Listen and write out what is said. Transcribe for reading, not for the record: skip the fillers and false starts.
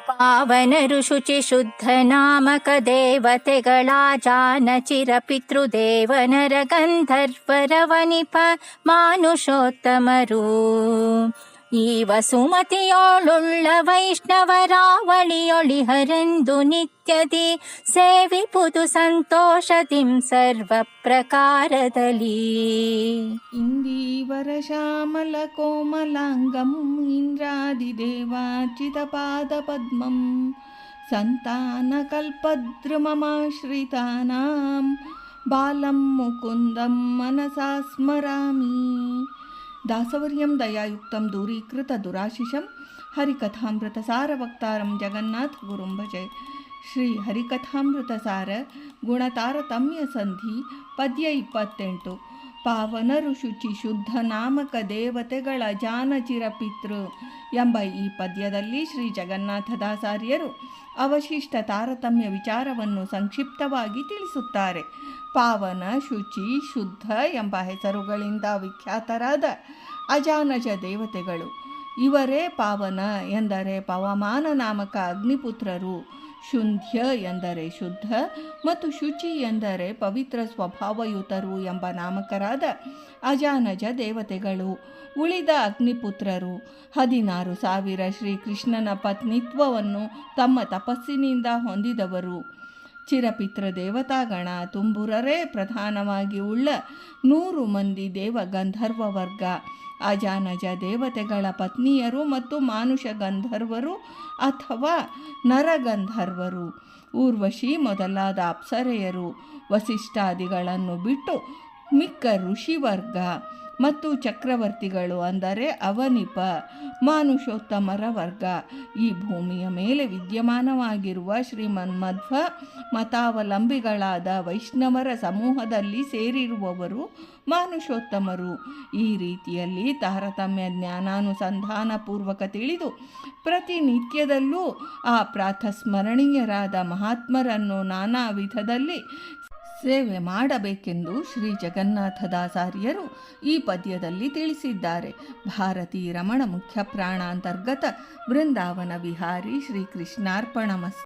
ಪಾವನರು ಶುಚಿ ಶುದ್ಧ ನಾಮಕ ದೇವತೆಗಳ ಜಾನ ಚಿರ ಪಿತೃದೇವನರ ಗಂಧರ್ವರ ವನಿಪ ಮಾನುಷೋತ್ತಮರು. ಈ ವಸುಮತಿಯೋಳುಳ್ಳ ವೈಷ್ಣವರಾವಳಿಯೊಳಿಹರೆಂದು ನಿತ್ಯದಿ ಸೇವಿಪುದು ಸಂತೋಷದಿಂ ಸರ್ವ ಪ್ರಕಾರದಲ್ಲಿ. ಇಂದೀವರ ಶ್ಯಾಮಲ ಕೋಮಲಾಂಗಂ ಇಂದ್ರಾದಿದೇವಾರ್ಚಿತ ಪಾದ ಪದ್ಮಂ ಸಂತಾನ ಕಲ್ಪದ್ರುಮಮಾಶ್ರಿತಾನಾಂ ಬಾಲಂ ಮುಕುಂದಂ ಮನಸಾ ಸ್ಮರಾಮಿ. ದಾಸವರ್ಯಂ ದಯಾಯುಕ್ತಂ ದೂರೀಕೃತ ದುರಾಶಿಷಂ ಹರಿಕಥಾಮೃತ ಸಾರ ವಕ್ತಾರಂ ಜಗನ್ನಾಥ ಗುರುಂ ಭಜೆ. ಶ್ರೀ ಹರಿಕಥಾಮೃತ ಸಾರ ಗುಣತಾರತಮ್ಯ ಸಂಧಿ ಪದ್ಯ 28. ಪಾವನರು ಶುಚಿ ಶುದ್ಧ ನಾಮಕ ದೇವತೆಗಳ ಜಾನಚಿರ ಪಿತೃ ಎಂಬ ಈ ಪದ್ಯದಲ್ಲಿ ಶ್ರೀ ಜಗನ್ನಾಥದಾಸಾರ್ಯರು ಅವಶಿಷ್ಟ ತಾರತಮ್ಯ ವಿಚಾರವನ್ನು ಸಂಕ್ಷಿಪ್ತವಾಗಿ ತಿಳಿಸುತ್ತಾರೆ. ಪಾವನ, ಶುಚಿ, ಶುದ್ಧ ಎಂಬ ಹೆಸರುಗಳಿಂದ ವಿಖ್ಯಾತರಾದ ಅಜಾನಜ ದೇವತೆಗಳು. ಇವರೇ ಪಾವನ ಎಂದರೆ ಪವಮಾನ ನಾಮಕ ಅಗ್ನಿಪುತ್ರರು, ಶುಂಧ್ಯ ಎಂದರೆ ಶುದ್ಧ ಮತ್ತು ಶುಚಿ ಎಂದರೆ ಪವಿತ್ರ ಸ್ವಭಾವಯುತರು ಎಂಬ ನಾಮಕರಾದ ಅಜಾನಜ ದೇವತೆಗಳು. ಉಳಿದ ಅಗ್ನಿಪುತ್ರರು 16,000 ಶ್ರೀಕೃಷ್ಣನ ಪತ್ನಿತ್ವವನ್ನು ತಮ್ಮ ತಪಸ್ಸಿನಿಂದ ಹೊಂದಿದವರು. ಚಿರಪಿತೃ ದೇವತಾಗಣ ತುಂಬುರರೇ ಪ್ರಧಾನವಾಗಿ ಉಳ್ಳ 100 ಮಂದಿ ದೇವ ಗಂಧರ್ವ ವರ್ಗ. ಅಜಾನಜ ದೇವತೆಗಳ ಪತ್ನಿಯರು ಮತ್ತು ಮಾನುಷ ಗಂಧರ್ವರು ಅಥವಾ ನರಗಂಧರ್ವರು, ಊರ್ವಶಿ ಮೊದಲಾದ ಅಪ್ಸರೆಯರು, ವಸಿಷ್ಠಾದಿಗಳನ್ನು ಬಿಟ್ಟು ಮಿಕ್ಕ ಋಷಿವರ್ಗ ಮತ್ತು ಚಕ್ರವರ್ತಿಗಳು ಅಂದರೆ ಅವನಿಪ ಮಾನುಷೋತ್ತಮರ ವರ್ಗ. ಈ ಭೂಮಿಯ ಮೇಲೆ ವಿದ್ಯಮಾನವಾಗಿರುವ ಶ್ರೀಮನ್ಮಧ್ವ ಮತಾವಲಂಬಿಗಳಾದ ವೈಷ್ಣವರ ಸಮೂಹದಲ್ಲಿ ಸೇರಿರುವವರು ಮಾನುಷೋತ್ತಮರು. ಈ ರೀತಿಯಲ್ಲಿ ತಾರತಮ್ಯ ಜ್ಞಾನಾನುಸಂಧಾನ ಪೂರ್ವಕ ತಿಳಿದು ಪ್ರತಿನಿತ್ಯದಲ್ಲೂ ಆ ಪ್ರಾತಸ್ಮರಣೀಯರಾದ ಮಹಾತ್ಮರನ್ನು ನಾನಾ ವಿಧದಲ್ಲಿ ಸೇವೆ ಮಾಡಬೇಕೆಂದು ಶ್ರೀ ಜಗನ್ನಾಥದಾಸಾರ್ಯರು ಈ ಪದ್ಯದಲ್ಲಿ ತಿಳಿಸಿದ್ದಾರೆ. ಭಾರತೀ ರಮಣ ಮುಖ್ಯ ಪ್ರಾಣ ಅಂತರ್ಗತ ವೃಂದಾವನ ವಿಹಾರಿ ಶ್ರೀಕೃಷ್ಣಾರ್ಪಣಮಸ್ತು.